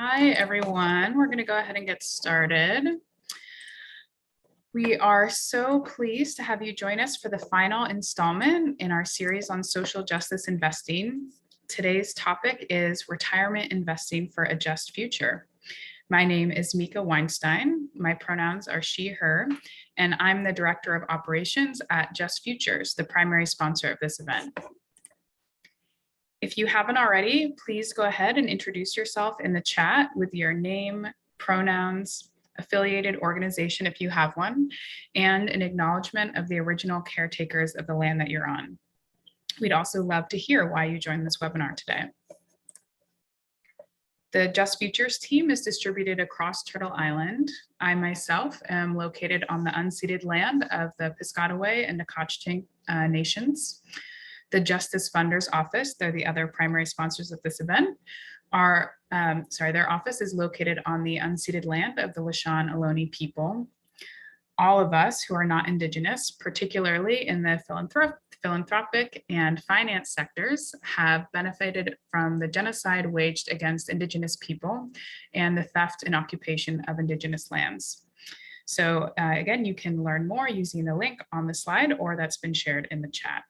Hi, everyone. We're going to go ahead and get started. We are so pleased to have you join us for the final installment in our series on social justice investing. Today's topic is retirement investing for a just future. My name is Mika Weinstein. My pronouns are she, her, and I'm the Director of Operations at Just Futures, the primary sponsor of this event. If you haven't already, please go ahead and introduce yourself in the chat with your name, pronouns, affiliated organization if you have one, and an acknowledgement of the original caretakers of the land that you're on. We'd also love to hear why you joined this webinar today. The Just Futures team is distributed across Turtle Island. I myself am located on the unceded land of the Piscataway and Nacotchtank nations. The Justice Funders Office, they're the other primary sponsors of this event, their office is located on the unceded land of the Lishan Ohlone people. All of us who are not Indigenous, particularly in the philanthropic and finance sectors, have benefited from the genocide waged against Indigenous people and the theft and occupation of Indigenous lands. So again, you can learn more using the link on the slide or that's been shared in the chat.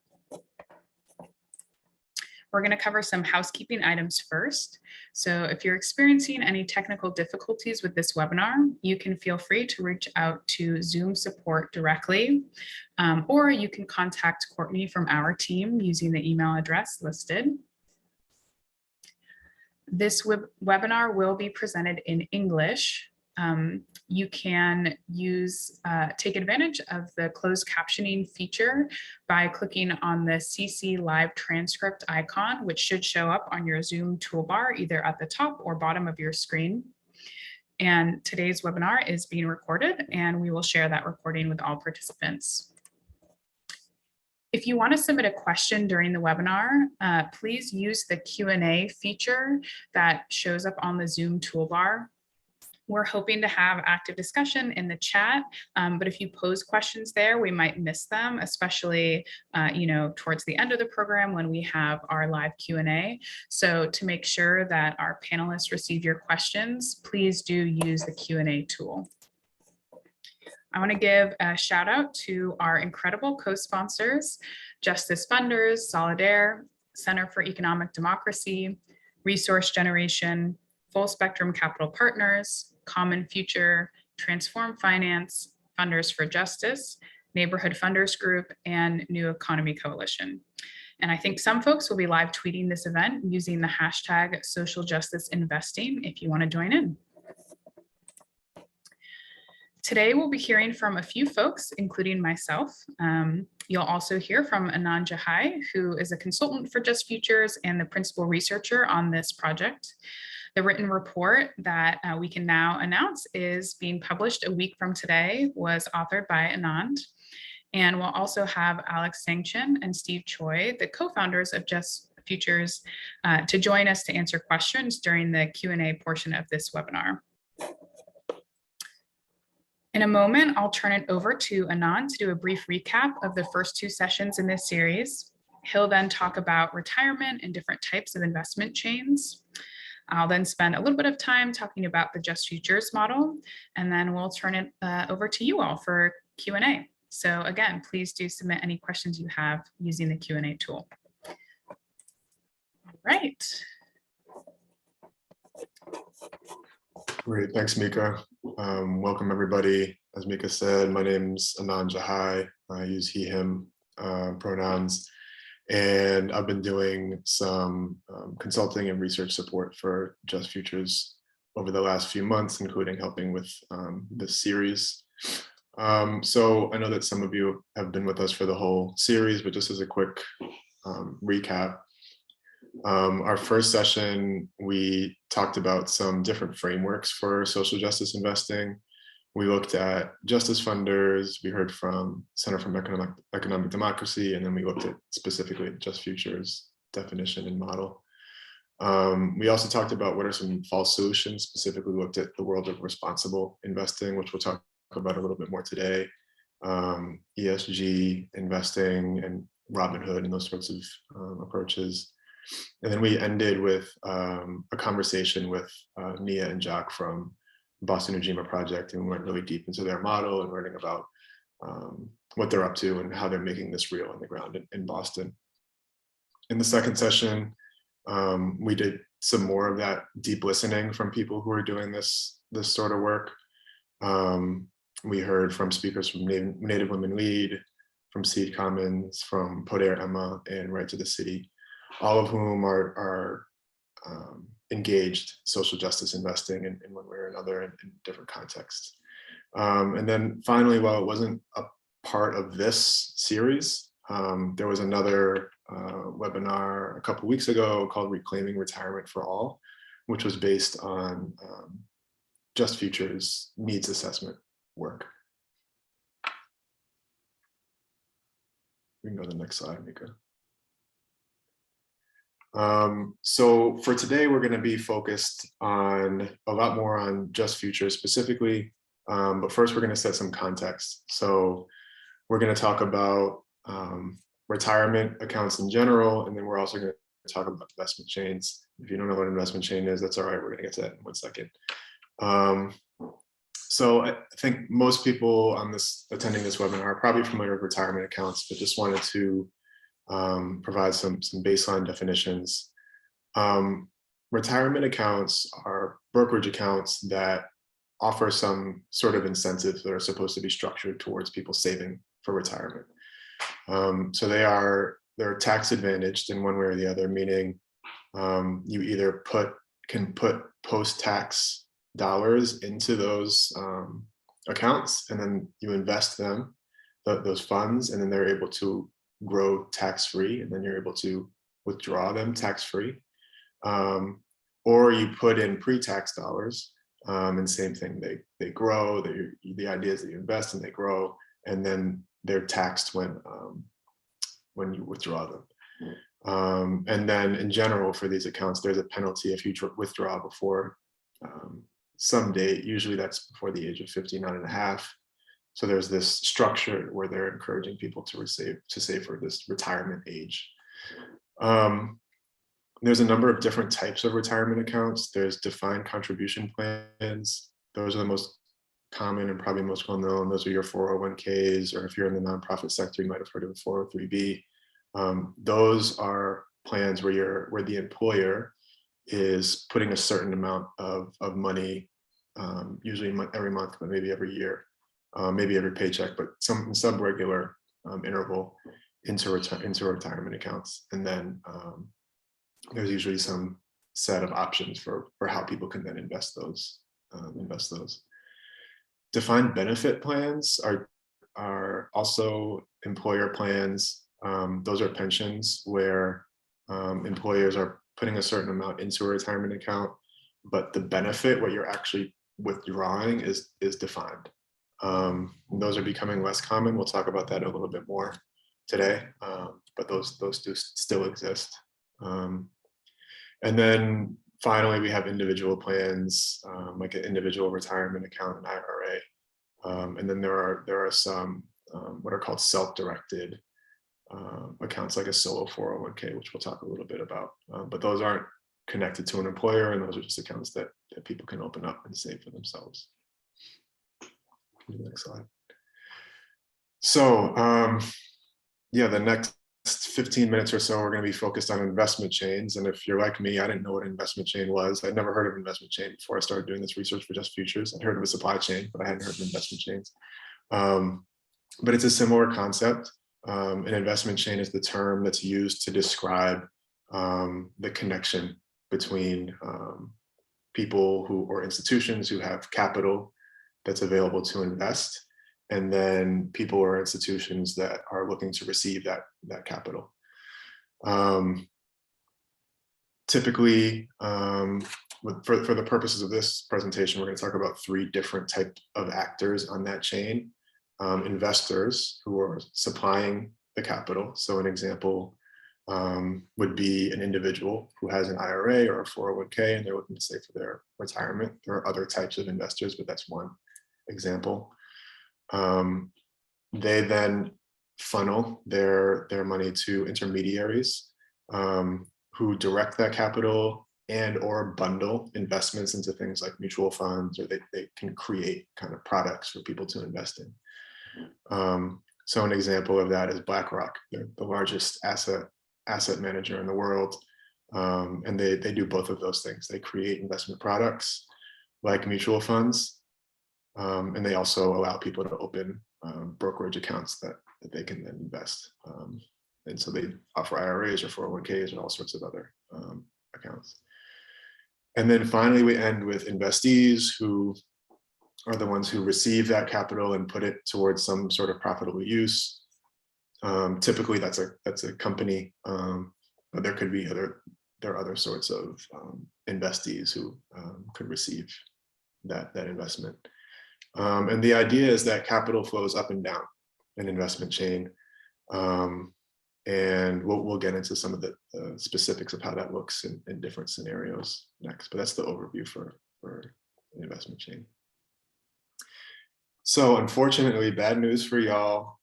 We're going to cover some housekeeping items first. So if you're experiencing any technical difficulties with this webinar, you can feel free to reach out to Zoom support directly, or you can contact Courtney from our team using the email address listed. This webinar will be presented in English. You can take advantage of the closed captioning feature by clicking on the CC live transcript icon, which should show up on your Zoom toolbar, either at the top or bottom of your screen. And today's webinar is being recorded, and we will share that recording with all participants. If you want to submit a question during the webinar, please use the Q&A feature that shows up on the Zoom toolbar. We're hoping to have active discussion in the chat, but if you pose questions there, we might miss them, especially towards the end of the program when we have our live Q&A. So to make sure that our panelists receive your questions, please do use the Q&A tool. I want to give a shout out to our incredible co-sponsors, Justice Funders, Solidaire, Center for Economic Democracy, Resource Generation, Full Spectrum Capital Partners, Common Future, Transform Finance, Funders for Justice, Neighborhood Funders Group, and New Economy Coalition. And I think some folks will be live tweeting this event using the hashtag social justice investing if you want to join in. Today, we'll be hearing from a few folks, including myself. You'll also hear from Anand Jahai, who is a consultant for Just Futures and the principal researcher on this project. The written report that we can now announce is being published a week from today was authored by Anand. And we'll also have Alex Sangchin and Steve Choi, the co-founders of Just Futures, to join us to answer questions during the Q&A portion of this webinar. In a moment, I'll turn it over to Anand to do a brief recap of the first two sessions in this series. He'll then talk about retirement and different types of investment chains. I'll then spend a little bit of time talking about the Just Futures model, and then we'll turn it over to you all for Q&A. So again, please do submit any questions you have using the Q&A tool. All right. Great, thanks, Mika. Welcome, everybody. As Mika said, my name's Anand Jahai. I use he, him pronouns. And I've been doing some consulting and research support for Just Futures over the last few months, including helping with this series. So I know that some of you have been with us for the whole series, but just as a quick recap, our first session, we talked about some different frameworks for social justice investing. We looked at justice funders, we heard from Center for Economic Democracy, and then we looked at specifically Just Futures definition and model. We also talked about what are some false solutions, specifically looked at the world of responsible investing, which we'll talk about a little bit more today, ESG investing and Robinhood and those sorts of approaches. And then we ended with a conversation with Nia and Jack from Boston Ujima Project, and we went really deep into their model and learning about what they're up to and how they're making this real on the ground in Boston. In the second session, we did some more of that deep listening from people who are doing this sort of work. We heard from speakers from Native Women Lead, from Seed Commons, from Poder Emma, and Right to the City, all of whom are engaged social justice investing in one way or another in different contexts. And then finally, while it wasn't a part of this series, there was another webinar a couple weeks ago called Reclaiming Retirement for All, which was based on Just Future's needs assessment work. We can go to the next slide, Mika. So for today, we're going to be focused on a lot more on Just Future specifically, but first we're going to set some context. So we're going to talk about retirement accounts in general, and then we're also going to talk about investment chains. If you don't know what an investment chain is, that's all right. We're going to get to that in 1 second. So I think most people on attending this webinar are probably familiar with retirement accounts, but just wanted to provide some baseline definitions. Retirement accounts are brokerage accounts that offer some sort of incentives that are supposed to be structured towards people saving for retirement. So they're tax advantaged in one way or the other, meaning you either can put post-tax dollars into those accounts, and then you invest those funds, and then they're able to grow tax-free, and then you're able to withdraw them tax-free. Or you put in pre-tax dollars, and same thing, they grow. The idea is that you invest and they grow, and then they're taxed when you withdraw them. And then in general for these accounts, there's a penalty if you withdraw before some date. Usually that's before the age of 59 and a half. So there's this structure where they're encouraging people to save for this retirement age. There's a number of different types of retirement accounts. There's defined contribution plans. Those are the most common and probably most well known. Those are your 401ks, or if you're in the nonprofit sector, you might have heard of the 403b. Those are plans where the employer is putting a certain amount of money, usually every month, but maybe every year, maybe every paycheck, but some regular interval into retirement accounts. And then there's usually some set of options for how people can then invest those. Defined benefit plans are also employer plans. Those are pensions where employers are putting a certain amount into a retirement account, but the benefit, what you're actually withdrawing, is defined. Those are becoming less common. We'll talk about that a little bit more today, but those do still exist. And then finally, we have individual plans, like an individual retirement account, an IRA. And then there are some what are called self-directed accounts, like a solo 401k, which we'll talk a little bit about. But those aren't connected to an employer, and those are just accounts that people can open up and save for themselves. Next slide. So yeah, the next 15 minutes or so, we're going to be focused on investment chains. And if you're like me, I didn't know what an investment chain was. I'd never heard of investment chain before I started doing this research for Just Futures. I'd heard of a supply chain, but I hadn't heard of investment chains. But it's a similar concept. An investment chain is the term that's used to describe the connection between people or institutions who have capital that's available to invest, and then people or institutions that are looking to receive that capital. Typically, for the purposes of this presentation, we're going to talk about 3 different types of actors on that chain. Investors who are supplying the capital. So an example would be an individual who has an IRA or a 401k, and they're looking to save for their retirement. There are other types of investors, but that's one example. They then funnel their money to intermediaries who direct that capital and or bundle investments into things like mutual funds, or they can create kind of products for people to invest in. So an example of that is BlackRock. They're the largest asset manager in the world. And they do both of those things. They create investment products like mutual funds, and they also allow people to open brokerage accounts that they can then invest. And so they offer IRAs or 401ks and all sorts of other accounts. And then finally, we end with investees, who are the ones who receive that capital and put it towards some sort of profitable use. Typically, that's a company, but there could be there are other sorts of investees who could receive that investment. And the idea is that capital flows up and down an investment chain. And we'll get into some of the specifics of how that looks in different scenarios next, but that's the overview for an investment chain. So unfortunately, bad news for y'all.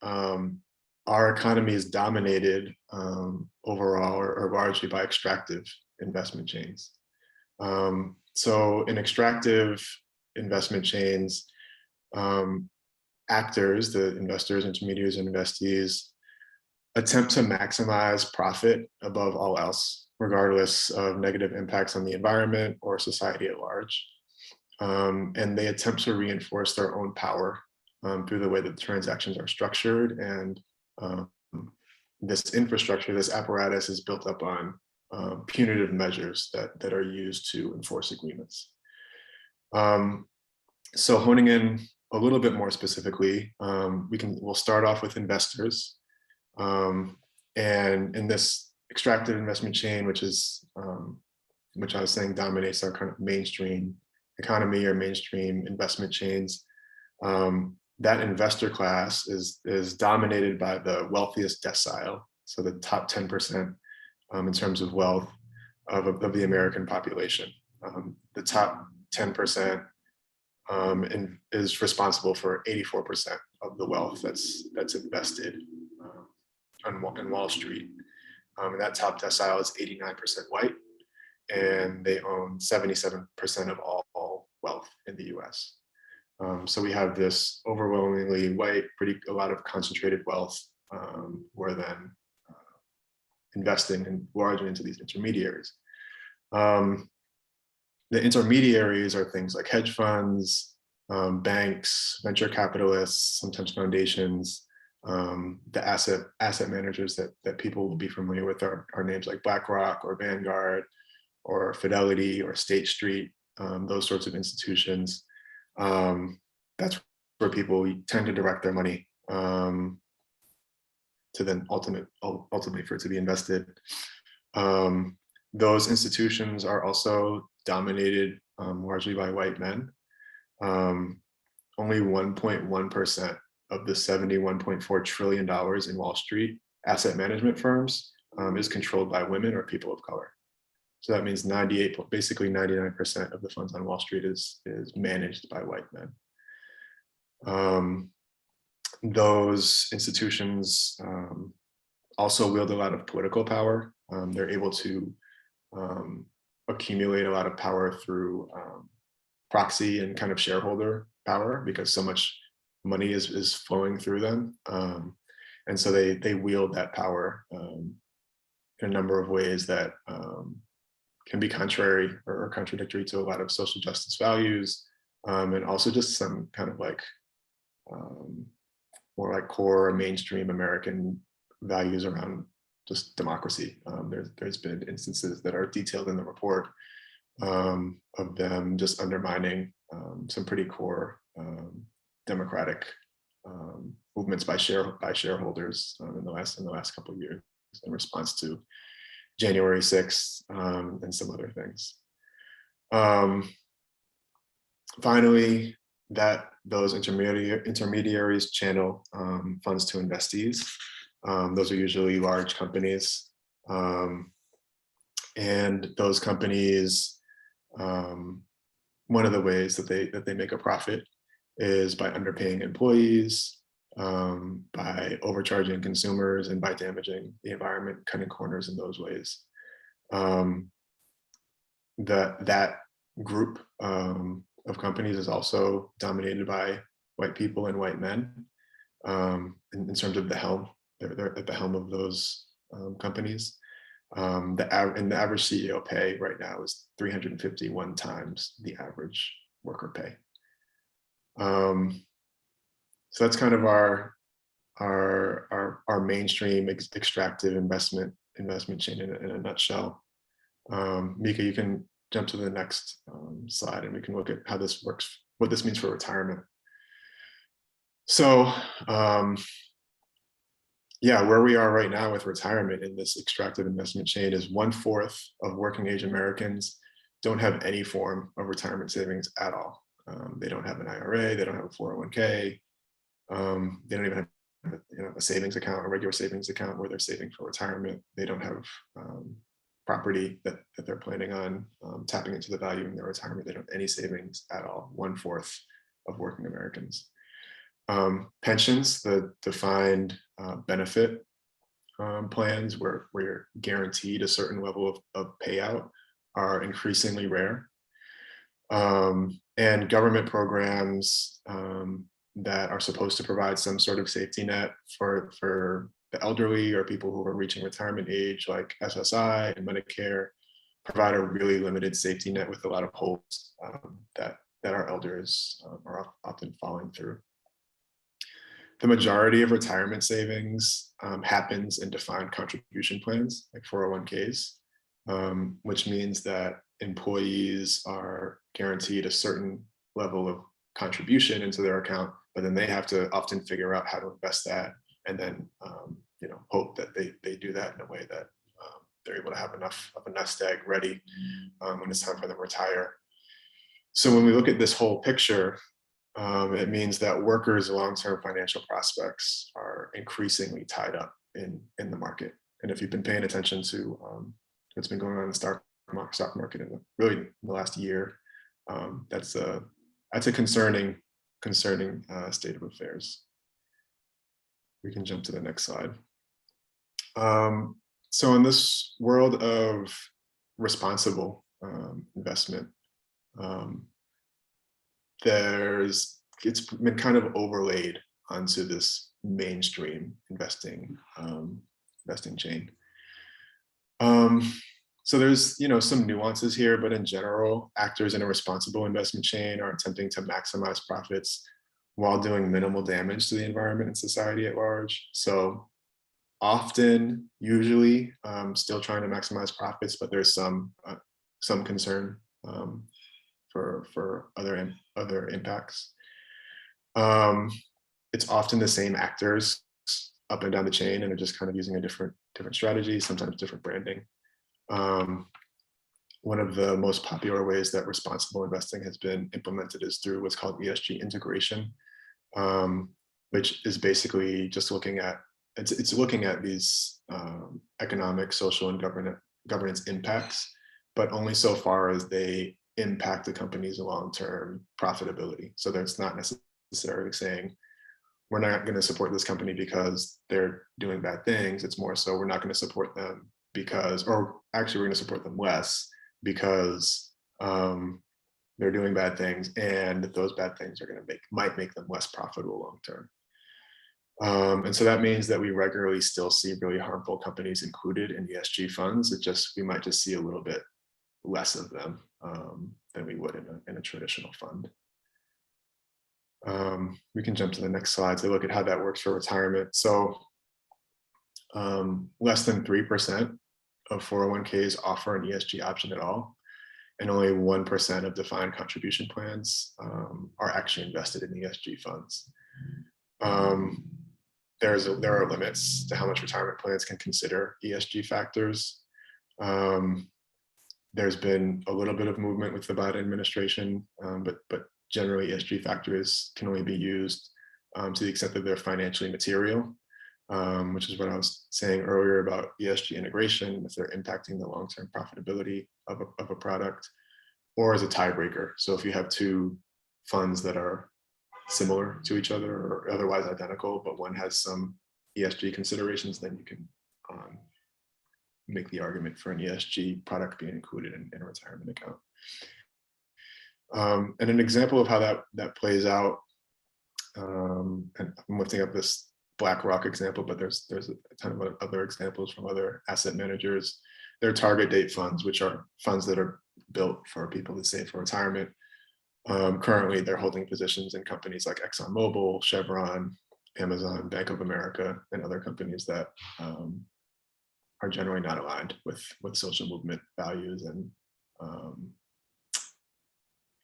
Our economy is dominated overall or largely by extractive investment chains. So in extractive investment chains, actors, the investors, intermediaries, and investees, attempt to maximize profit above all else, regardless of negative impacts on the environment or society at large. And they attempt to reinforce their own power through the way that the transactions are structured. And this infrastructure, this apparatus, is built up on punitive measures that are used to enforce agreements. So honing in a little bit more specifically, we'll start off with investors. And in this extractive investment chain, which I was saying dominates our kind of mainstream economy or mainstream investment chains, that investor class is dominated by the wealthiest decile, so the top 10% in terms of wealth of the American population. The top 10% is responsible for 84% of the wealth that's invested in Wall Street. And that top decile is 89% white, and they own 77% of all wealth in the US. So we have this overwhelmingly white, a lot of concentrated wealth, where then investing largely into these intermediaries. The intermediaries are things like hedge funds, banks, venture capitalists, sometimes foundations. The asset managers that people will be familiar with are names like BlackRock or Vanguard or Fidelity or State Street, those sorts of institutions. That's where people tend to direct their money to then ultimately for it to be invested. Those institutions are also dominated largely by white men. Only 1.1% of the $71.4 trillion in Wall Street asset management firms is controlled by women or people of color. So that means basically 99% of the funds on Wall Street is managed by white men. Those institutions also wield a lot of political power. They're able to accumulate a lot of power through proxy and kind of shareholder power, because so much money is flowing through them. And so they wield that power in a number of ways that can be contrary or contradictory to a lot of social justice values, and also just some kind of like more like core mainstream American values around just democracy. There's been instances that are detailed in the report of them just undermining some pretty core democratic movements by shareholders in the last couple of years in response to January 6th and some other things. Finally, those intermediaries channel funds to investees. Those are usually large companies, and those companies, one of the ways that they make a profit is by underpaying employees, by overcharging consumers, and by damaging the environment, cutting corners in those ways. That group of companies is also dominated by white people and white men in terms of the helm. They're at the helm of those companies. The average CEO pay right now is 351 times the average worker pay. So that's kind of our mainstream extractive investment chain in a nutshell. Mika, you can jump to the next slide and we can look at how this works, what this means for retirement. So yeah, where we are right now with retirement in this extractive investment chain is 1/4 of working age Americans don't have any form of retirement savings at all. They don't have an IRA, they don't have a 401k, they don't even have a savings account, a regular savings account where they're saving for retirement. They don't have property that they're planning on tapping into the value in their retirement. They don't have any savings at all, 1/4 of working Americans. Pensions, the defined benefit plans where you're guaranteed a certain level of payout are increasingly rare. And government programs that are supposed to provide some sort of safety net for the elderly or people who are reaching retirement age, like SSI and Medicare, provide a really limited safety net with a lot of holes that our elders are often falling through. The majority of retirement savings happens in defined contribution plans, like 401ks, which means that employees are guaranteed a certain level of contribution into their account, but then they have to often figure out how to invest that and then hope that they do that in a way that they're able to have enough of a nest egg ready when it's time for them to retire. So when we look at this whole picture, it means that workers' long-term financial prospects are increasingly tied up in the market. And if you've been paying attention to what's been going on in the stock market in the last year, that's a concerning state of affairs. We can jump to the next slide. So in this world of responsible investment, it's been kind of overlaid onto this mainstream investing chain. So there's some nuances here, but in general, actors in a responsible investment chain are attempting to maximize profits while doing minimal damage to the environment and society at large. So often, usually, still trying to maximize profits, but there's some concern for other impacts. It's often the same actors up and down the chain, and they're just kind of using a different strategy, sometimes different branding. One of the most popular ways that responsible investing has been implemented is through what's called ESG integration, which is basically just looking at these economic, social, and governance impacts, but only so far as they impact the company's long-term profitability. So that's not necessarily saying we're not going to support this company because they're doing bad things. It's more so we're not going to support them because, or actually we're going to support them less because they're doing bad things, and those bad things are might make them less profitable long term. And so that means that we regularly still see really harmful companies included in ESG funds. We might just see a little bit less of them than we would in a traditional fund. We can jump to the next slide to look at how that works for retirement. So less than 3% of 401ks offer an ESG option at all, and only 1% of defined contribution plans are actually invested in ESG funds. There are limits to how much retirement plans can consider ESG factors. There's been a little bit of movement with the Biden administration, but generally ESG factors can only be used to the extent that they're financially material, which is what I was saying earlier about ESG integration, if they're impacting the long-term profitability of a product, or as a tiebreaker. So if you have two funds that are similar to each other or otherwise identical, but one has some ESG considerations, then you can make the argument for an ESG product being included in a retirement account. And an example of how that plays out, and I'm lifting up this BlackRock example, but there's a ton of other examples from other asset managers. They're target date funds, which are funds that are built for people to save for retirement. Currently, they're holding positions in companies like ExxonMobil, Chevron, Amazon, Bank of America, and other companies that are generally not aligned with social movement values and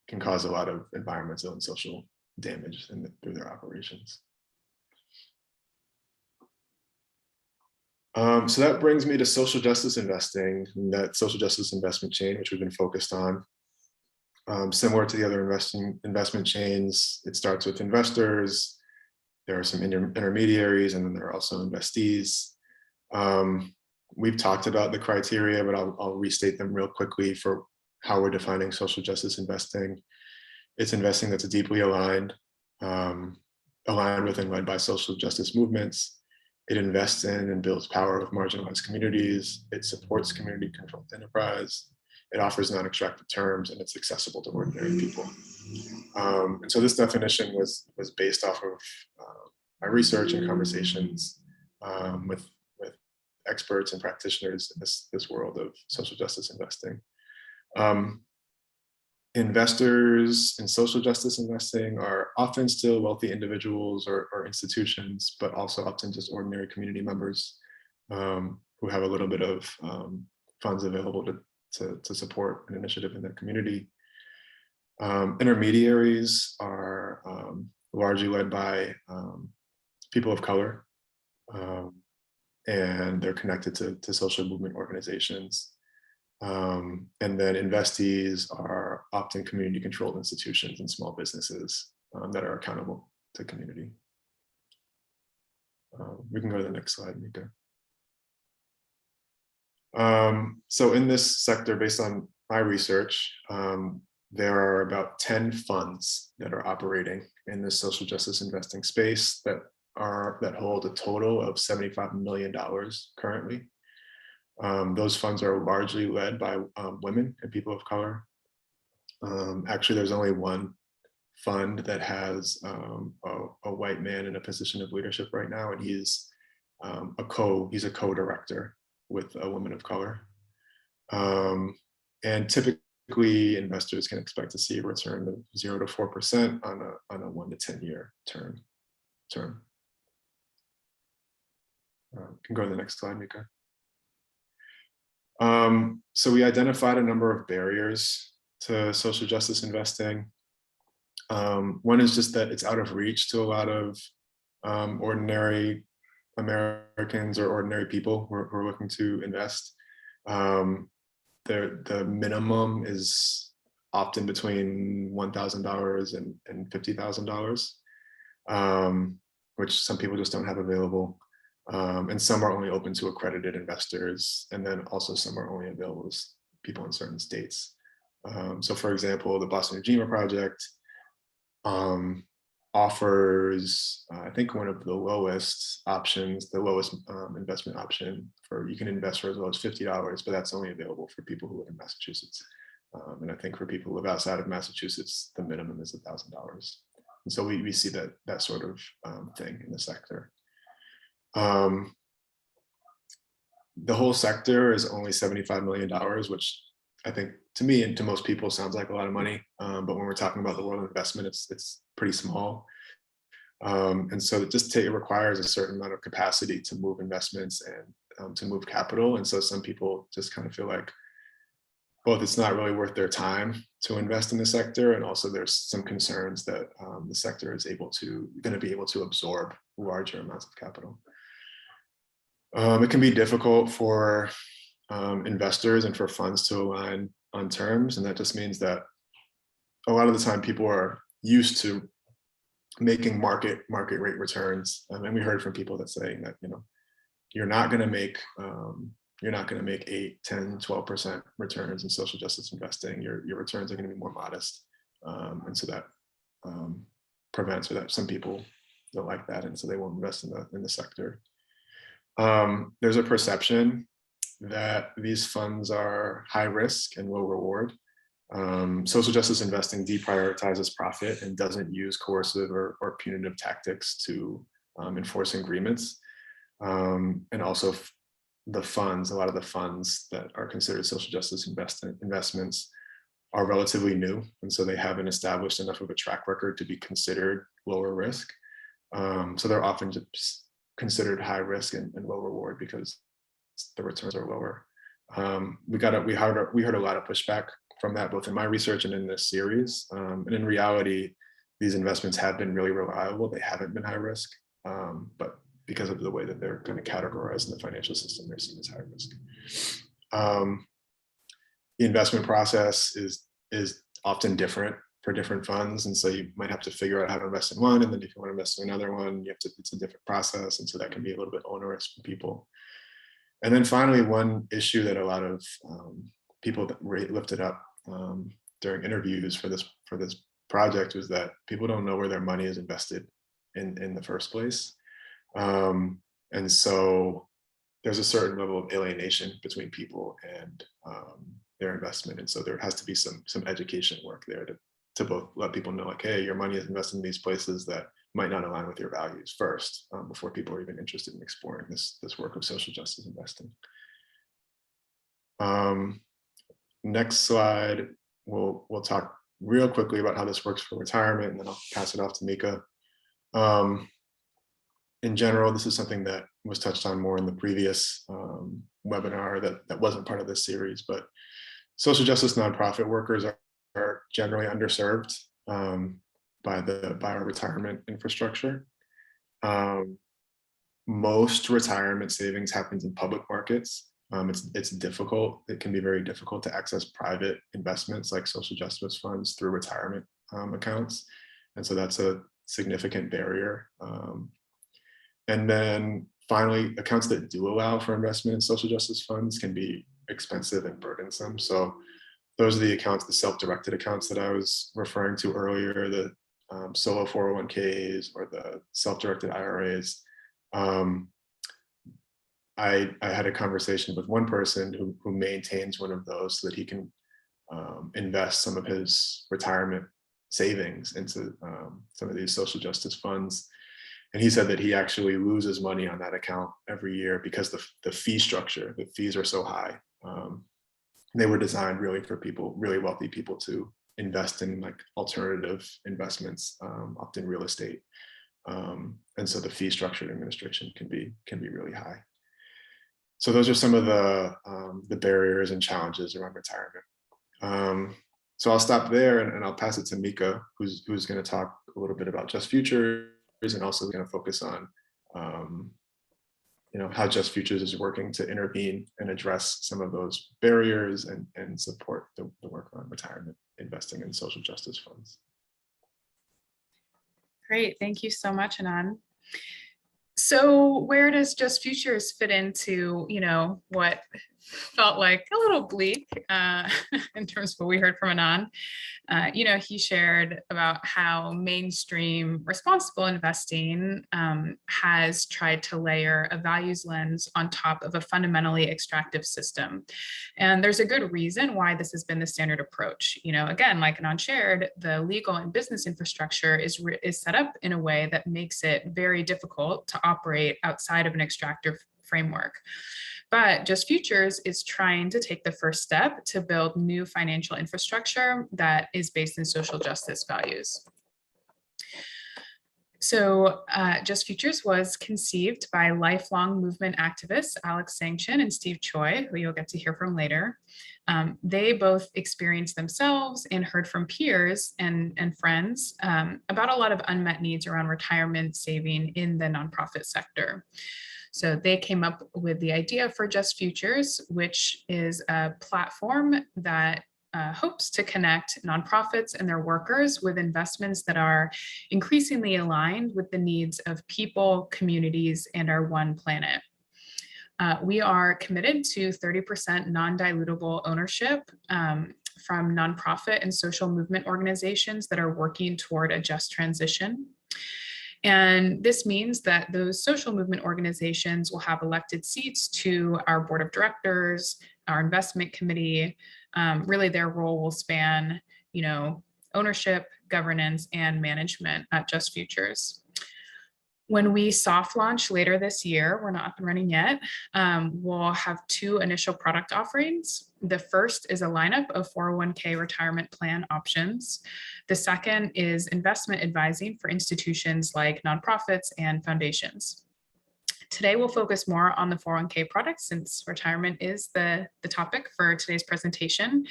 can cause a lot of environmental and social damage through their operations. So that brings me to social justice investing, that social justice investment chain, which we've been focused on. Similar to the other investment chains, it starts with investors. There are some intermediaries, and then there are also investees. We've talked about the criteria, but I'll restate them real quickly for how we're defining social justice investing. It's investing that's deeply aligned with and led by social justice movements. It invests in and builds power with marginalized communities. It supports community-controlled enterprise. It offers non-extractive terms, and it's accessible to ordinary people. And so this definition was based off of my research and conversations with experts and practitioners in this world of social justice investing. Investors in social justice investing are often still wealthy individuals or institutions, but also often just ordinary community members who have a little bit of funds available to support an initiative in their community. Intermediaries are largely led by people of color, and they're connected to social movement organizations. And then investees are often community-controlled institutions and small businesses that are accountable to community. We can go to the next slide, Mika. So in this sector, based on my research, there are about 10 funds that are operating in the social justice investing space that hold a total of $75 million currently. Those funds are largely led by women and people of color. Actually, there's only one fund that has a white man in a position of leadership right now, and he's a co-director with a woman of color. And typically, investors can expect to see a return of 0 to 4% on a 1 to 10 year term. Can go to the next slide, Mika. So we identified a number of barriers to social justice investing. One is just that it's out of reach to a lot of ordinary Americans or ordinary people who are looking to invest. The minimum is often between $1,000 and $50,000, which some people just don't have available. And some are only open to accredited investors, and then also some are only available to people in certain states. So for example, the Boston Regema Project offers, I think, one of the lowest options, the lowest investment option you can invest for as low as $50, but that's only available for people who live in Massachusetts. And I think for people who live outside of Massachusetts, the minimum is $1,000. And so we see that sort of thing in the sector. The whole sector is only $75 million, which I think to me and to most people sounds like a lot of money. But when we're talking about the world of investment, it's pretty small. And so it requires a certain amount of capacity to move investments and to move capital. And so some people just kind of feel like both it's not really worth their time to invest in the sector, and also there's some concerns that the sector is going to be able to absorb larger amounts of capital. It can be difficult for investors and for funds to align on terms, and that just means that a lot of the time people are used to making market rate returns, and we heard from people that saying that you're not going to make 8, 10, 12% returns in social justice investing. Your returns are going to be more modest, and so that prevents, or that some people don't like that, and so they won't invest in the sector. There's a perception that these funds are high risk and low reward. Social justice investing deprioritizes profit and doesn't use coercive or punitive tactics to enforce agreements. And also the funds, a lot of the funds that are considered social justice investments are relatively new. And so they haven't established enough of a track record to be considered lower risk. So they're often just considered high risk and low reward because the returns are lower. We heard a lot of pushback from that, both in my research and in this series. And in reality, these investments have been really reliable. They haven't been high risk, but because of the way that they're kind of categorized in the financial system, they're seen as high risk. The investment process is often different for different funds. And so you might have to figure out how to invest in one. And then if you want to invest in another one, it's a different process. And so that can be a little bit onerous for people. And then finally, one issue that a lot of people that lifted up during interviews for this project was that people don't know where their money is invested in the first place. And so there's a certain level of alienation between people and their investment. And so there has to be some education work there to both let people know, like, hey, your money is invested in these places that might not align with your values first, before people are even interested in exploring this work of social justice investing. Next slide, we'll talk real quickly about how this works for retirement, and then I'll pass it off to Mika. In general, this is something that was touched on more in the previous webinar that wasn't part of this series, but social justice nonprofit workers are generally underserved by our retirement infrastructure. Most retirement savings happens in public markets. It's difficult. It can be very difficult to access private investments like social justice funds through retirement accounts. And so that's a significant barrier. And then finally, accounts that do allow for investment in social justice funds can be expensive and burdensome. So those are the accounts, the self-directed accounts that I was referring to earlier, the solo 401ks or the self-directed IRAs. I had a conversation with one person who maintains one of those so that he can invest some of his retirement savings into some of these social justice funds. And he said that he actually loses money on that account every year because the fee structure, the fees are so high. They were designed really for people, really wealthy people, to invest in like alternative investments, often real estate. And so the fee structure and administration can be really high. So those are some of the barriers and challenges around retirement. So I'll stop there and I'll pass it to Mika, who's going to talk a little bit about Just Futures, and also going to focus on how Just Futures is working to intervene and address some of those barriers and support the work on retirement investing in social justice funds. Great, thank you so much, Anand. So where does Just Futures fit into, what felt like a little bleak in terms of what we heard from Anand? He shared about how mainstream responsible investing has tried to layer a values lens on top of a fundamentally extractive system. And there's a good reason why this has been the standard approach. Again, like Anand shared, the legal and business infrastructure is set up in a way that makes it very difficult to operate outside of an extractive framework. But Just Futures is trying to take the first step to build new financial infrastructure that is based in social justice values. So Just Futures was conceived by lifelong movement activists Alex Sanchin and Steve Choi, who you'll get to hear from later. They both experienced themselves and heard from peers and friends about a lot of unmet needs around retirement saving in the nonprofit sector. So they came up with the idea for Just Futures, which is a platform that hopes to connect nonprofits and their workers with investments that are increasingly aligned with the needs of people, communities, and our one planet. We are committed to 30% non-dilutable ownership from nonprofit and social movement organizations that are working toward a just transition. And this means that those social movement organizations will have elected seats to our board of directors, our investment committee. Really, their role will span, ownership, governance, and management at Just Futures. When we soft launch later this year, we're not up and running yet, we'll have 2 initial product offerings. The first is a lineup of 401k retirement plan options. The second is investment advising for institutions like nonprofits and foundations. Today, we'll focus more on the 401k products since retirement is the topic for today's presentation.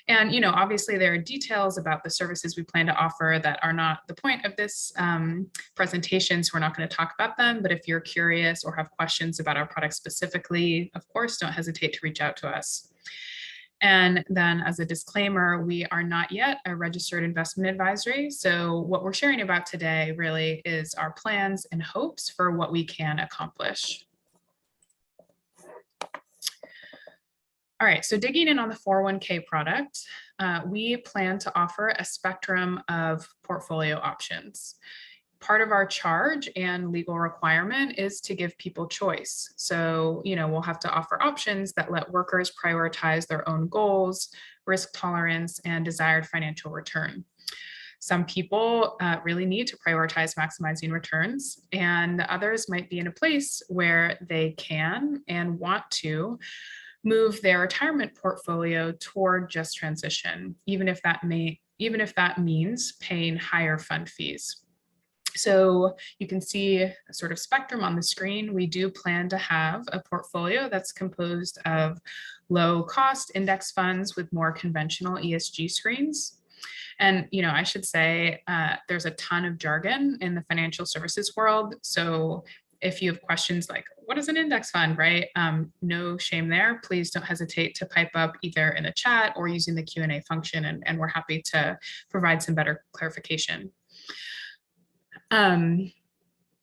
And, obviously there are details about the services we plan to offer that are not the point of this presentation, so we're not going to talk about them. But if you're curious or have questions about our product specifically, of course, don't hesitate to reach out to us. And then as a disclaimer, we are not yet a registered investment advisory. So what we're sharing about today really is our plans and hopes for what we can accomplish. All right, so digging in on the 401k product, we plan to offer a spectrum of portfolio options. Part of our charge and legal requirement is to give people choice. So, we'll have to offer options that let workers prioritize their own goals, risk tolerance, and desired financial return. Some people really need to prioritize maximizing returns, and others might be in a place where they can and want to move their retirement portfolio toward just transition, even if that means paying higher fund fees. So you can see a sort of spectrum on the screen. We do plan to have a portfolio that's composed of low cost index funds with more conventional ESG screens. And, I should say there's a ton of jargon in the financial services world. So if you have questions like, what is an index fund, right? No shame there. Please don't hesitate to pipe up either in the chat or using the Q&A function, and we're happy to provide some better clarification.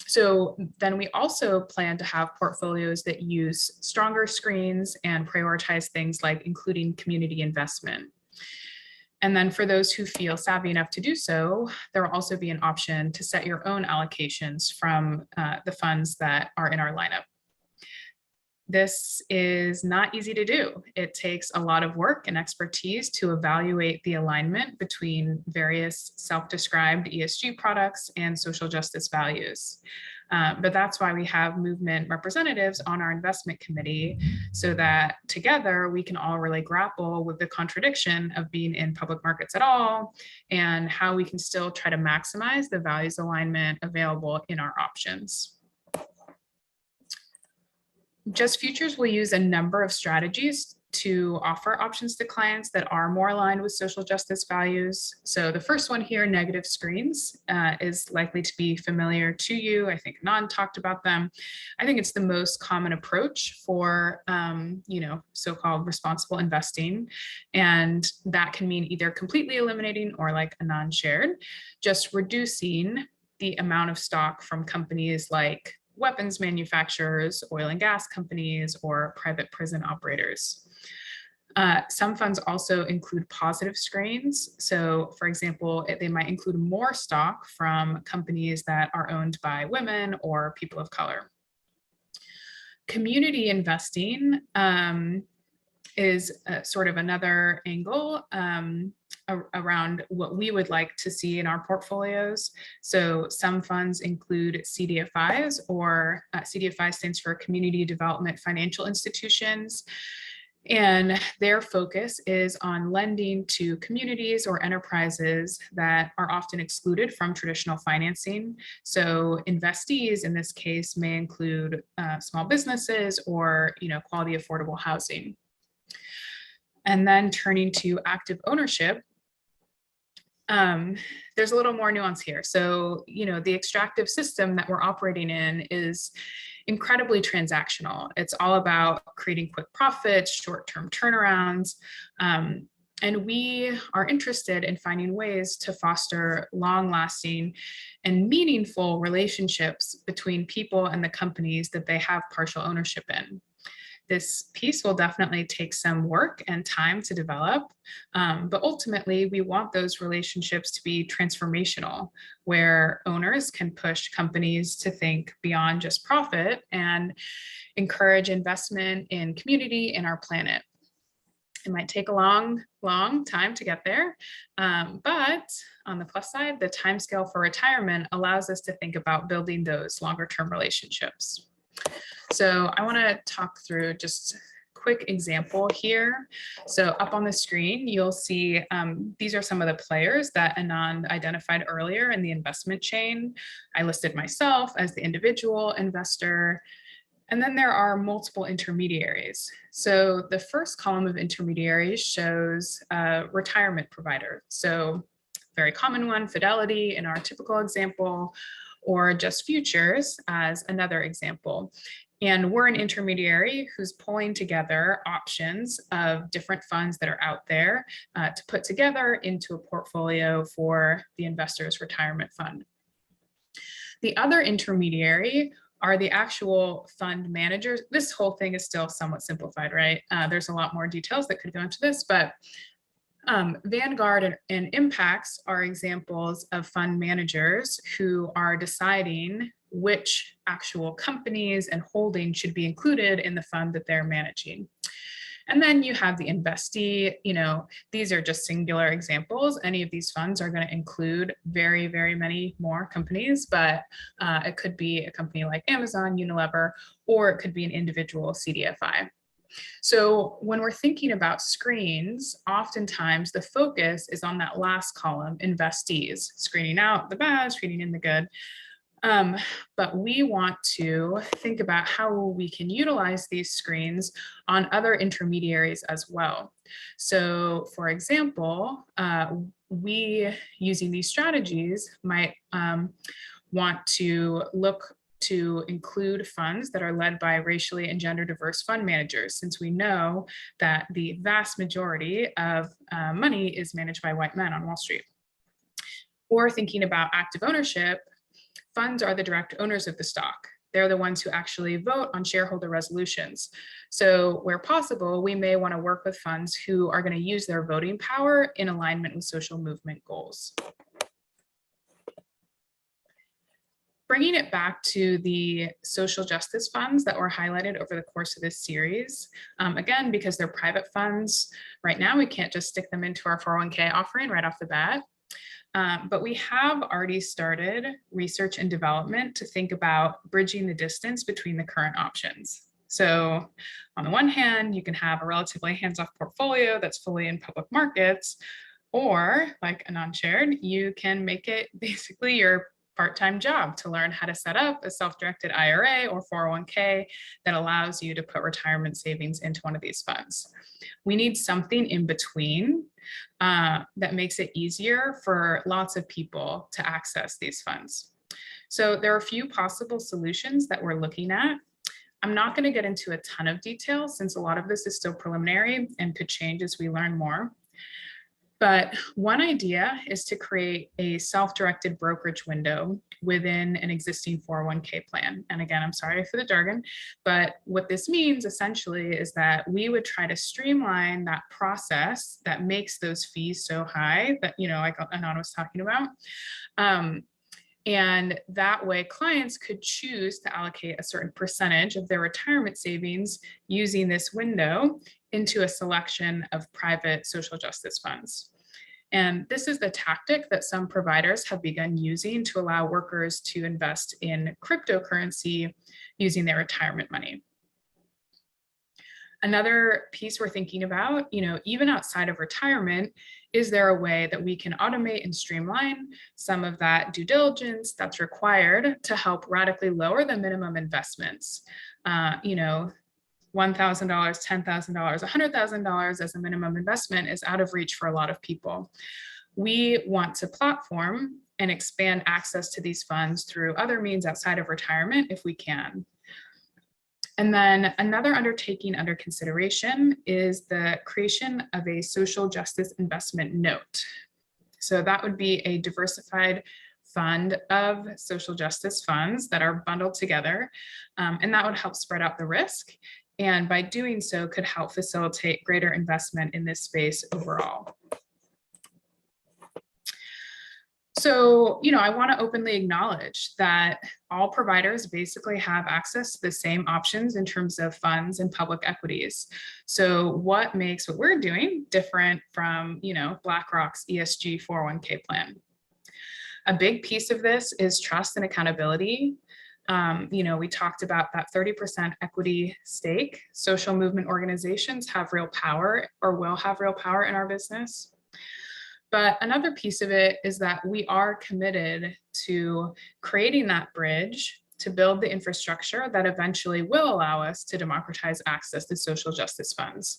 So then we also plan to have portfolios that use stronger screens and prioritize things like including community investment. And then for those who feel savvy enough to do so, there will also be an option to set your own allocations from the funds that are in our lineup. This is not easy to do. It takes a lot of work and expertise to evaluate the alignment between various self-described ESG products and social justice values. But that's why we have movement representatives on our investment committee, so that together we can all really grapple with the contradiction of being in public markets at all and how we can still try to maximize the values alignment available in our options. Just Futures will use a number of strategies to offer options to clients that are more aligned with social justice values. So the first one here, negative screens, is likely to be familiar to you. I think Anand talked about them. I think it's the most common approach for, so-called responsible investing. And that can mean either completely eliminating or, like Anand shared, just reducing the amount of stock from companies like weapons manufacturers, oil and gas companies, or private prison operators. Some funds also include positive screens. So for example, they might include more stock from companies that are owned by women or people of color. Community investing is sort of another angle around what we would like to see in our portfolios. So some funds include CDFIs, or CDFI stands for Community Development Financial Institutions. And their focus is on lending to communities or enterprises that are often excluded from traditional financing. So investees in this case may include small businesses or quality affordable housing. And then turning to active ownership, there's a little more nuance here. So, the extractive system that we're operating in is incredibly transactional. It's all about creating quick profits, short-term turnarounds. And we are interested in finding ways to foster long-lasting and meaningful relationships between people and the companies that they have partial ownership in. This piece will definitely take some work and time to develop, but ultimately we want those relationships to be transformational, where owners can push companies to think beyond just profit and encourage investment in community and our planet. It might take a long time to get there, but on the plus side, the timescale for retirement allows us to think about building those longer term relationships. So I want to talk through just a quick example here. So up on the screen, you'll see these are some of the players that Anand identified earlier in the investment chain. I listed myself as the individual investor. And then there are multiple intermediaries. So the first column of intermediaries shows a retirement provider. So very common one, Fidelity in our typical example, or just Futures as another example. And we're an intermediary who's pulling together options of different funds that are out there to put together into a portfolio for the investor's retirement fund. The other intermediary are the actual fund managers. This whole thing is still somewhat simplified, right? There's a lot more details that could go into this, but Vanguard and Impacts are examples of fund managers who are deciding which actual companies and holdings should be included in the fund that they're managing. And then you have the investee, these are just singular examples. Any of these funds are going to include very, very many more companies, but it could be a company like Amazon, Unilever, or it could be an individual CDFI. So when we're thinking about screens, oftentimes the focus is on that last column, investees, screening out the bad, screening in the good. But we want to think about how we can utilize these screens on other intermediaries as well. So for example, we using these strategies might want to look to include funds that are led by racially and gender diverse fund managers, since we know that the vast majority of money is managed by white men on Wall Street. Or thinking about active ownership, funds are the direct owners of the stock. They're the ones who actually vote on shareholder resolutions. So where possible, we may want to work with funds who are going to use their voting power in alignment with social movement goals. Bringing it back to the social justice funds that were highlighted over the course of this series, again, because they're private funds, right now we can't just stick them into our 401k offering right off the bat. But we have already started research and development to think about bridging the distance between the current options. So on the one hand, you can have a relatively hands-off portfolio that's fully in public markets, or like Anand shared, you can make it basically your part-time job to learn how to set up a self-directed IRA or 401k that allows you to put retirement savings into one of these funds. We need something in between that makes it easier for lots of people to access these funds. So there are a few possible solutions that we're looking at. I'm not going to get into a ton of detail since a lot of this is still preliminary and could change as we learn more. But one idea is to create a self-directed brokerage window within an existing 401k plan. And again, I'm sorry for the jargon, but what this means essentially is that we would try to streamline that process that makes those fees so high that, like Anand was talking about. And that way clients could choose to allocate a certain percentage of their retirement savings using this window into a selection of private social justice funds. And this is the tactic that some providers have begun using to allow workers to invest in cryptocurrency using their retirement money. Another piece we're thinking about, even outside of retirement, is there a way that we can automate and streamline some of that due diligence that's required to help radically lower the minimum investments? $1,000, $10,000, $100,000 as a minimum investment is out of reach for a lot of people. We want to platform and expand access to these funds through other means outside of retirement if we can. And then another undertaking under consideration is the creation of a social justice investment note. So that would be a diversified fund of social justice funds that are bundled together, and that would help spread out the risk and by doing so could help facilitate greater investment in this space overall. So, I want to openly acknowledge that all providers basically have access to the same options in terms of funds and public equities. So what makes what we're doing different from, BlackRock's ESG 401k plan? A big piece of this is trust and accountability. We talked about that 30% equity stake. Social movement organizations have real power or will have real power in our business. But another piece of it is that we are committed to creating that bridge to build the infrastructure that eventually will allow us to democratize access to social justice funds.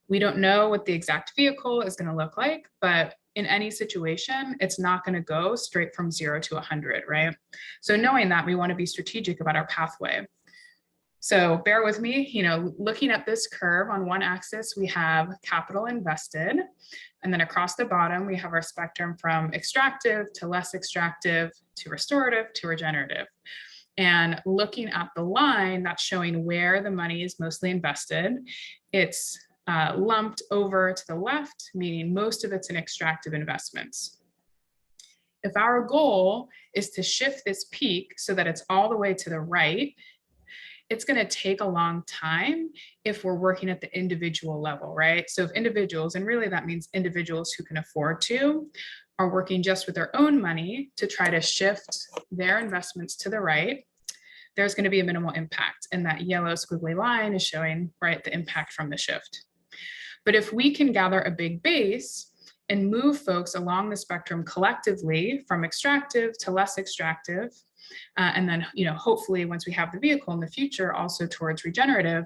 We don't know what the exact vehicle is going to look like, but in any situation, it's not going to go straight from 0 to 100, right? So knowing that, we want to be strategic about our pathway. So bear with me, looking at this curve, on one axis, we have capital invested. And then across the bottom, we have our spectrum from extractive to less extractive to restorative to regenerative. And looking at the line, that's showing where the money is mostly invested. It's lumped over to the left, meaning most of it's in extractive investments. If our goal is to shift this peak so that it's all the way to the right, it's going to take a long time if we're working at the individual level, right? So if individuals, and really that means individuals who can afford to, are working just with their own money to try to shift their investments to the right, there's going to be a minimal impact. And that yellow squiggly line is showing, right, the impact from the shift. But if we can gather a big base and move folks along the spectrum collectively from extractive to less extractive, and then, hopefully once we have the vehicle in the future, also towards regenerative,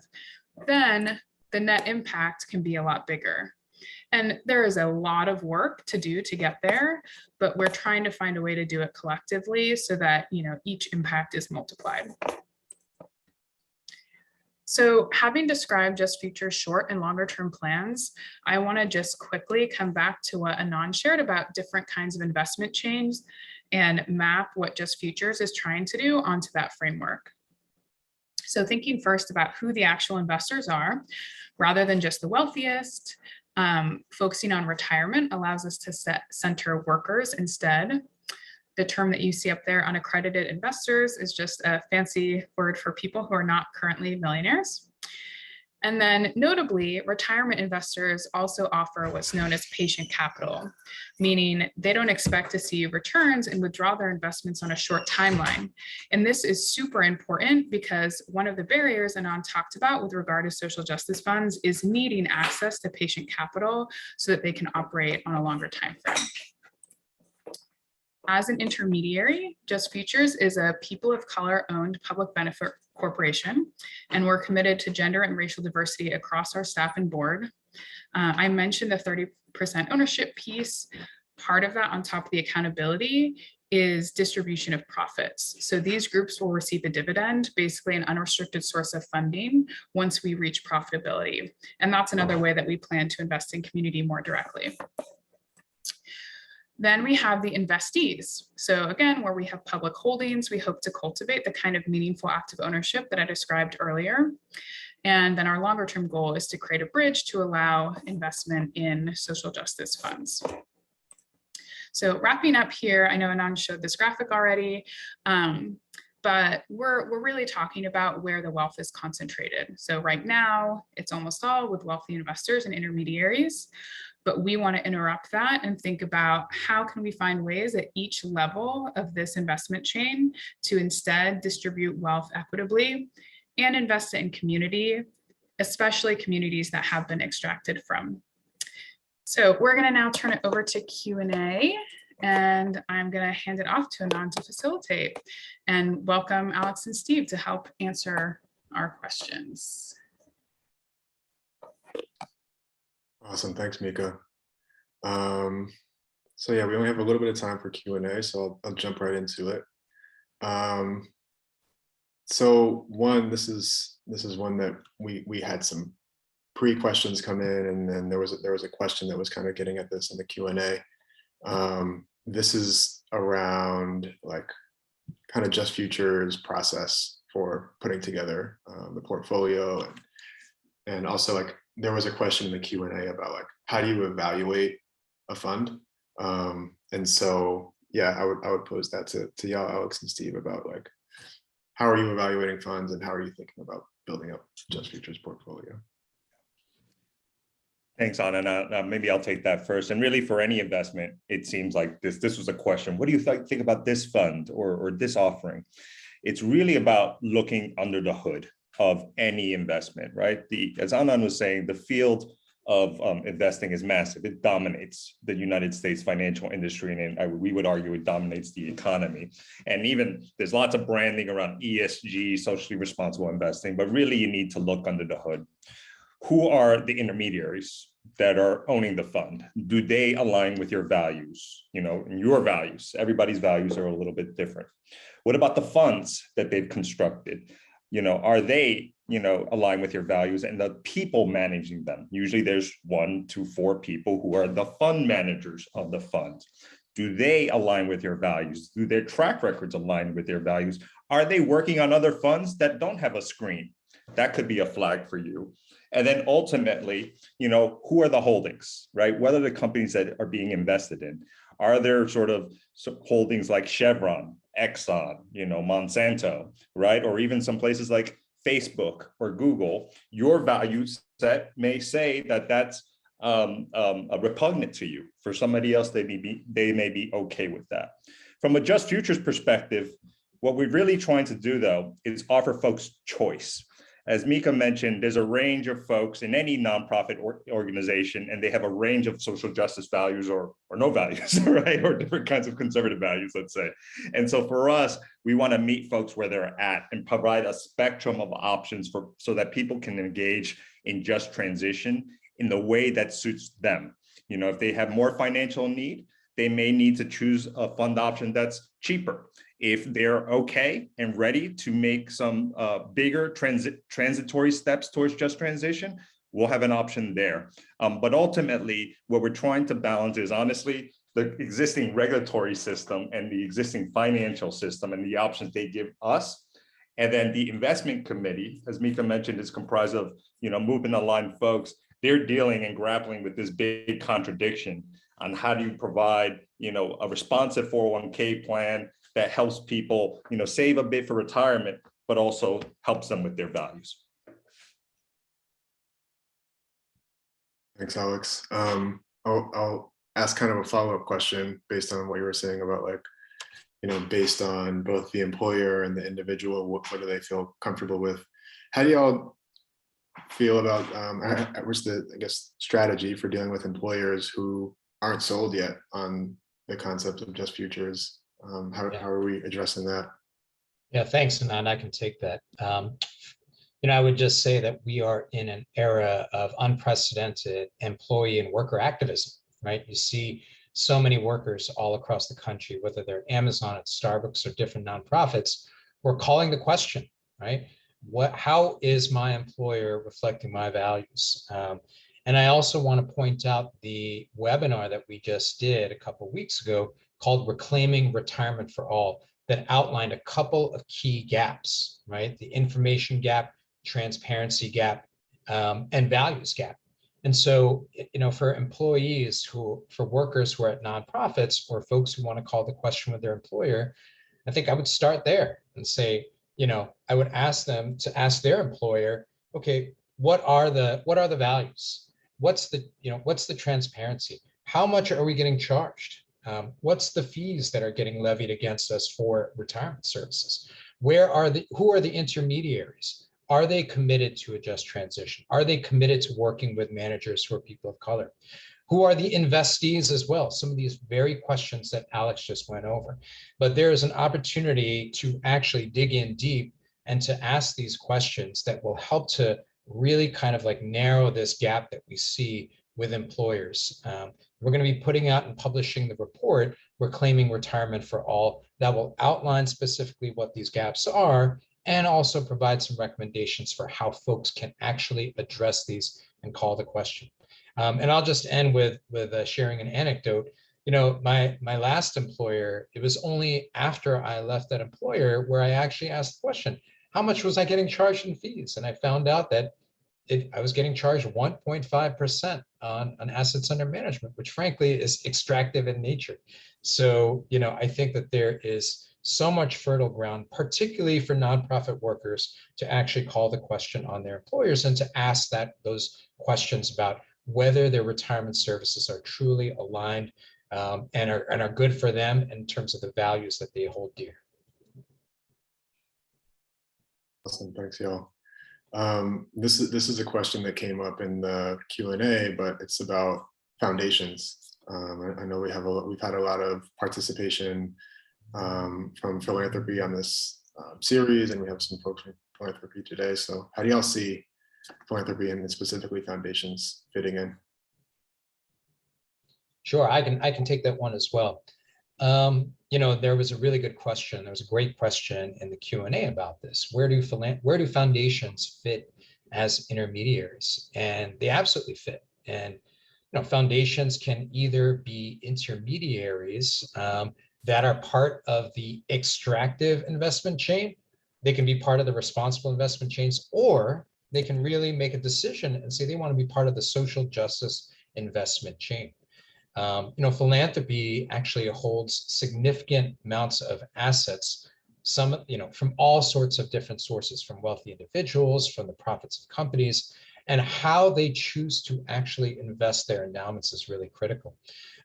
then the net impact can be a lot bigger. And there is a lot of work to do to get there, but we're trying to find a way to do it collectively so that, each impact is multiplied. So having described just future short and longer term plans, I want to just quickly come back to what Anand shared about different kinds of investment change and map what Just Futures is trying to do onto that framework. So thinking first about who the actual investors are, rather than just the wealthiest, focusing on retirement allows us to center workers instead. The term that you see up there, unaccredited investors, is just a fancy word for people who are not currently millionaires. And then notably, retirement investors also offer what's known as patient capital, meaning they don't expect to see returns and withdraw their investments on a short timeline. And this is super important because one of the barriers Anand talked about with regard to social justice funds is needing access to patient capital so that they can operate on a longer time frame. As an intermediary, Just Futures is a people of color owned public benefit corporation, and we're committed to gender and racial diversity across our staff and board. I mentioned the 30% ownership piece. Part of that, on top of the accountability, is distribution of profits. So these groups will receive a dividend, basically an unrestricted source of funding, once we reach profitability. And that's another way that we plan to invest in community more directly. Then we have the investees. So again, where we have public holdings, we hope to cultivate the kind of meaningful active ownership that I described earlier. And then our longer term goal is to create a bridge to allow investment in social justice funds. So wrapping up here, I know Anand showed this graphic already, but we're really talking about where the wealth is concentrated. So right now, it's almost all with wealthy investors and intermediaries. But we want to interrupt that and think about how can we find ways at each level of this investment chain to instead distribute wealth equitably and invest it in community, especially communities that have been extracted from. So we're going to now turn it over to Q&A, and I'm going to hand it off to Anand to facilitate, and welcome Alex and Steve to help answer our questions. Awesome, thanks, Mika. So yeah, we only have a little bit of time for Q&A, so I'll jump right into it. So one, this is one that we had some pre-questions come in, and then there was a question that was kind of getting at this in the Q&A. This is around like kind of Just Futures process for putting together the portfolio And also, like, there was a question in the Q&A about like, how do you evaluate a fund? And so, yeah, I would pose that to y'all, Alex and Steve, about like, how are you evaluating funds and how are you thinking about building up Just Futures portfolio? Thanks, Anna. Maybe I'll take that first. And really, for any investment, it seems like this was a question. What do you think about this fund or this offering? It's really about looking under the hood of any investment, right? As Anand was saying, the field of investing is massive. It dominates the United States financial industry, and we would argue it dominates the economy. And even there's lots of branding around ESG, socially responsible investing, but really you need to look under the hood. Who are the intermediaries that are owning the fund? Do they align with your values? And your values, everybody's values are a little bit different. What about the funds that they've constructed? Are they, align with your values, and the people managing them? Usually there's 1 to 4 people who are the fund managers of the funds. Do they align with your values? Do their track records align with their values? Are they working on other funds that don't have a screen? That could be a flag for you. And then ultimately, who are the holdings, right? What are the companies that are being invested in? Are there sort of holdings like Chevron, Exxon, Monsanto, right? Or even some places like Facebook or Google? Your value set may say that that's repugnant to you. For somebody else, they may be okay with that. From a Just Futures perspective, what we're really trying to do, though, is offer folks choice. As Mika mentioned, there's a range of folks in any nonprofit organization, and they have a range of social justice values or no values, right? Or different kinds of conservative values, let's say. And so for us, we want to meet folks where they're at and provide a spectrum of options so that people can engage in just transition in the way that suits them. If they have more financial need, they may need to choose a fund option that's cheaper. If they're okay and ready to make some bigger transitory steps towards just transition, we'll have an option there. But ultimately, what we're trying to balance is honestly the existing regulatory system and the existing financial system and the options they give us. And then the investment committee, as Mika mentioned, is comprised of movement aligned folks. They're dealing and grappling with this big contradiction on how do you provide a responsive 401k plan that helps people, save a bit for retirement, but also helps them with their values. Thanks, Alex. I'll ask kind of a follow-up question based on what you were saying about like, based on both the employer and the individual, what do they feel comfortable with? How do y'all feel about, what's the, I guess, strategy for dealing with employers who aren't sold yet on the concept of Just Futures? How are we addressing that? Yeah, thanks, and I can take that. I would just say that we are in an era of unprecedented employee and worker activism, right? You see so many workers all across the country, whether they're Amazon, at Starbucks, or different nonprofits, who are calling the question, right? How is my employer reflecting my values? And I also want to point out the webinar that we just did a couple of weeks ago called Reclaiming Retirement for All, that outlined a couple of key gaps, right? The information gap, transparency gap, and values gap. And so, for employees for workers who are at nonprofits or folks who want to call the question with their employer, I think I would start there and say, I would ask them to ask their employer, okay, what are the values? What's the transparency? How much are we getting charged? What's the fees that are getting levied against us for retirement services? Who are the intermediaries? Are they committed to a just transition? Are they committed to working with managers who are people of color? Who are the investees as well? Some of these very questions that Alex just went over. But there is an opportunity to actually dig in deep and to ask these questions that will help to really kind of like narrow this gap that we see with employers. We're going to be putting out and publishing the report, Reclaiming Retirement for All, that will outline specifically what these gaps are and also provide some recommendations for how folks can actually address these and call the question. And I'll just end with sharing an anecdote. My last employer, it was only after I left that employer where I actually asked the question, how much was I getting charged in fees? And I found out that I was getting charged 1.5% on assets under management, which frankly is extractive in nature. So, I think that there is so much fertile ground, particularly for nonprofit workers, to actually call the question on their employers and to ask those questions about whether their retirement services are truly aligned and are good for them in terms of the values that they hold dear. Awesome, thanks, y'all. This is a question that came up in the Q&A, but it's about foundations. I know we've had a lot of participation from philanthropy on this series, and we have some folks from philanthropy today. So how do y'all see philanthropy and specifically foundations fitting in? Sure, I can take that one as well. There was a really good question. There was a great question in the Q&A about this. Where do foundations fit as intermediaries? And they absolutely fit. And foundations can either be intermediaries that are part of the extractive investment chain. They can be part of the responsible investment chains, or they can really make a decision and say they want to be part of the social justice investment chain. Philanthropy actually holds significant amounts of assets, some, from all sorts of different sources, from wealthy individuals, from the profits of companies, and how they choose to actually invest their endowments is really critical.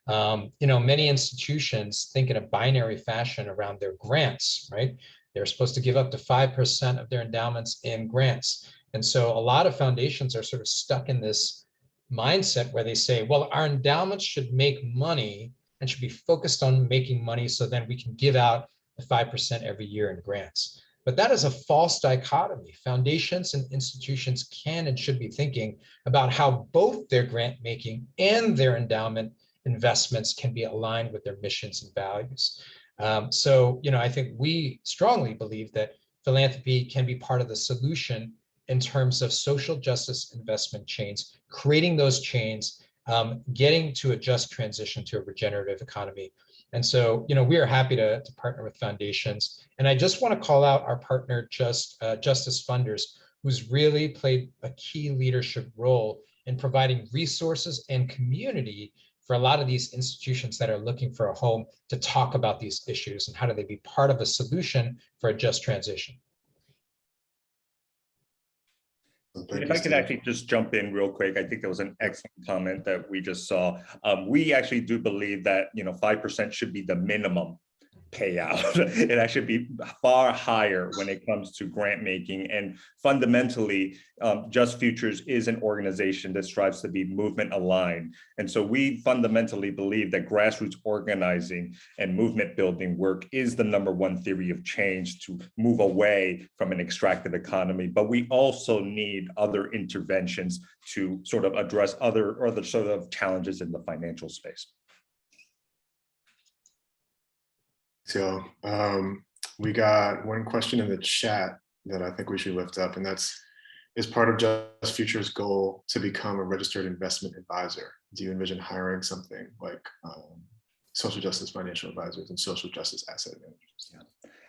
Many institutions think in a binary fashion around their grants, right? They're supposed to give up to 5% of their endowments in grants. And so a lot of foundations are sort of stuck in this mindset where they say, well, our endowments should make money and should be focused on making money so then we can give out the 5% every year in grants. But that is a false dichotomy. Foundations and institutions can and should be thinking about how both their grant making and their endowment investments can be aligned with their missions and values. I think we strongly believe that philanthropy can be part of the solution in terms of social justice investment chains, creating those chains, getting to a just transition to a regenerative economy. And so, we are happy to partner with foundations. And I just want to call out our partner, Justice Funders, who's really played a key leadership role in providing resources and community for a lot of these institutions that are looking for a home to talk about these issues and how do they be part of a solution for a just transition. If I could actually just jump in real quick, I think there was an excellent comment that we just saw. We actually do believe that 5% should be the minimum payout. It actually be far higher when it comes to grant making. And fundamentally, Just Futures is an organization that strives to be movement aligned. And so we fundamentally believe that grassroots organizing and movement building work is the #1 theory of change to move away from an extractive economy. But we also need other interventions to sort of address other sort of challenges in the financial space. So we got one question in the chat that I think we should lift up, and is part of Just Futures' goal to become a registered investment advisor? Do you envision hiring something like social justice financial advisors and social justice asset managers? Yeah.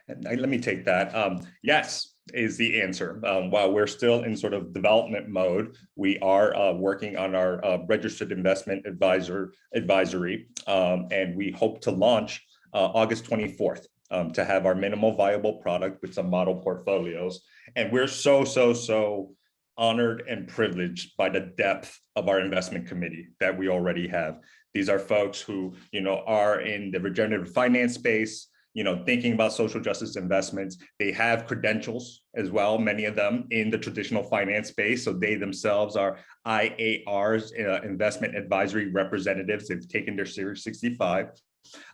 And let me take that. Yes, is the answer. While we're still in sort of development mode, we are working on our registered investment advisory, and we hope to launch August 24th to have our minimal viable product with some model portfolios. And we're so honored and privileged by the depth of our investment committee that we already have. These are folks who, are in the regenerative finance space, thinking about social justice investments. They have credentials as well, many of them in the traditional finance space. So they themselves are IARs, investment advisory representatives. They've taken their Series 65.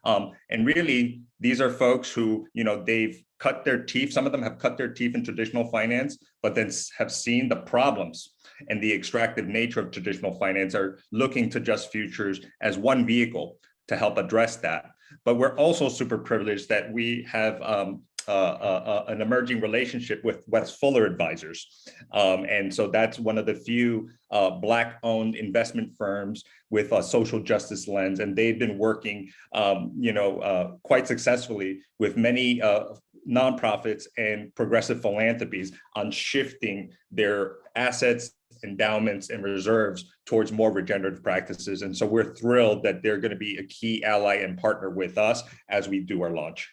And really, these are folks who, they've cut their teeth. Some of them have cut their teeth in traditional finance, but then have seen the problems and the extractive nature of traditional finance, are looking to Just Futures as one vehicle to help address that. But we're also super privileged that we have an emerging relationship with Wes Fuller Advisors. And so that's one of the few Black-owned investment firms with a social justice lens. And they've been working, quite successfully with many nonprofits and progressive philanthropies on shifting their assets endowments, and reserves towards more regenerative practices. And so we're thrilled that they're going to be a key ally and partner with us as we do our launch.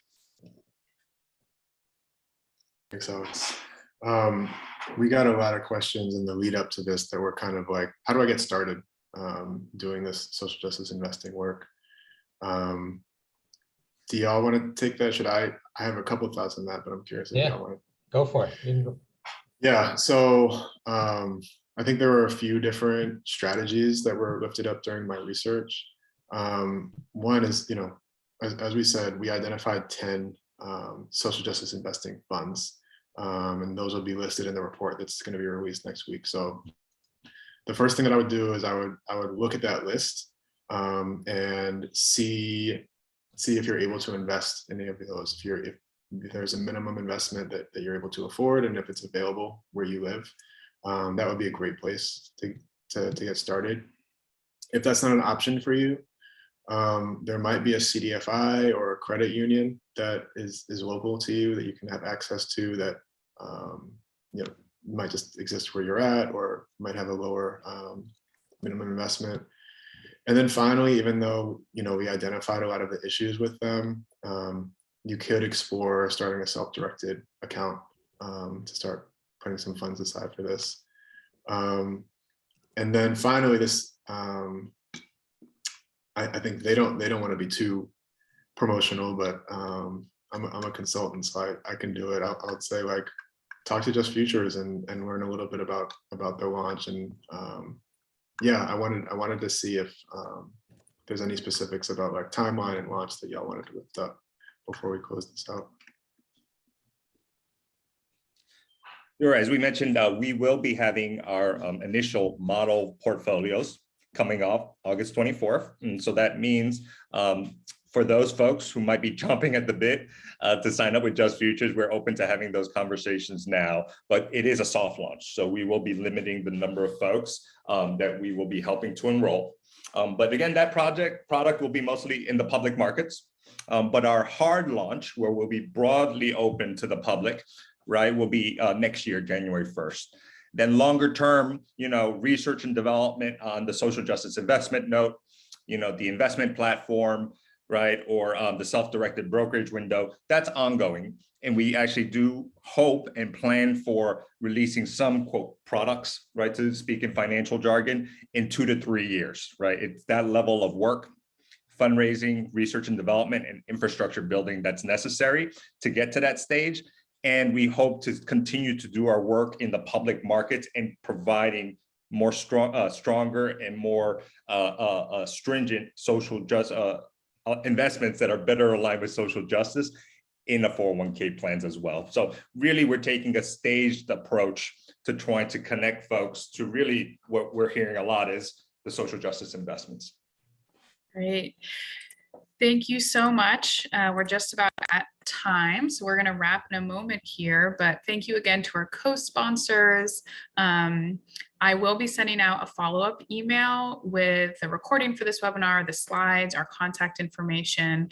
Thanks, Alex. We got a lot of questions in the lead up to this that were kind of like, how do I get started doing this social justice investing work? Do y'all want to take that? Should I have a couple of thoughts on that, but I'm curious if y'all want to. Go for it. You can go. Yeah, so I think there were a few different strategies that were lifted up during my research. One is, as we said, we identified 10 social justice investing funds, and those will be listed in the report that's going to be released next week. So the first thing that I would do is I would look at that list and see if you're able to invest in any of those. If there's a minimum investment that you're able to afford, and if it's available where you live, that would be a great place to get started. If that's not an option for you, there might be a CDFI or a credit union that is local to you that you can have access to, that might just exist where you're at, or might have a lower minimum investment. And then finally, even though we identified a lot of the issues with them, you could explore starting a self-directed account to start putting some funds aside for this. And then finally, this I think they don't want to be too promotional, but I'm a consultant, so I can do it. I would say, like, talk to Just Futures and learn a little bit about their launch. And yeah, I wanted to see if there's any specifics about like timeline and launch that y'all wanted to lift up before we close this out. Sure. As we mentioned, we will be having our initial model portfolios coming off August 24th. And so that means for those folks who might be chomping at the bit to sign up with Just Futures, we're open to having those conversations now, but it is a soft launch. So we will be limiting the number of folks that we will be helping to enroll. But again, that product will be mostly in the public markets. But our hard launch, where we'll be broadly open to the public, right, will be next year, January 1st. Then longer term, research and development on the social justice investment note, the investment platform, right, or the self-directed brokerage window, that's ongoing. And we actually do hope and plan for releasing some, quote, products, right, to speak in financial jargon, in 2 to 3 years, right? It's that level of work, fundraising, research and development, and infrastructure building that's necessary to get to that stage. And we hope to continue to do our work in the public markets and providing more stronger and more stringent social justice investments that are better aligned with social justice in the 401k plans as well. So really, we're taking a staged approach to trying to connect folks to really what we're hearing a lot is the social justice investments. Great. Thank you so much. We're just about at time, so we're going to wrap in a moment here, but thank you again to our co-sponsors. I will be sending out a follow-up email with the recording for this webinar, the slides, our contact information.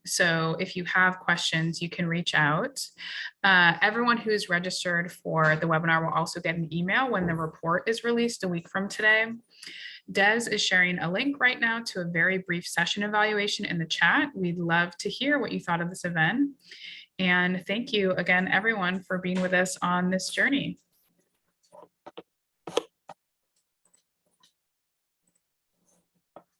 So if you have questions, you can reach out. Everyone who's registered for the webinar will also get an email when the report is released a week from today. Des is sharing a link right now to a very brief session evaluation in the chat. We'd love to hear what you thought of this event. And thank you again, everyone, for being with us on this journey.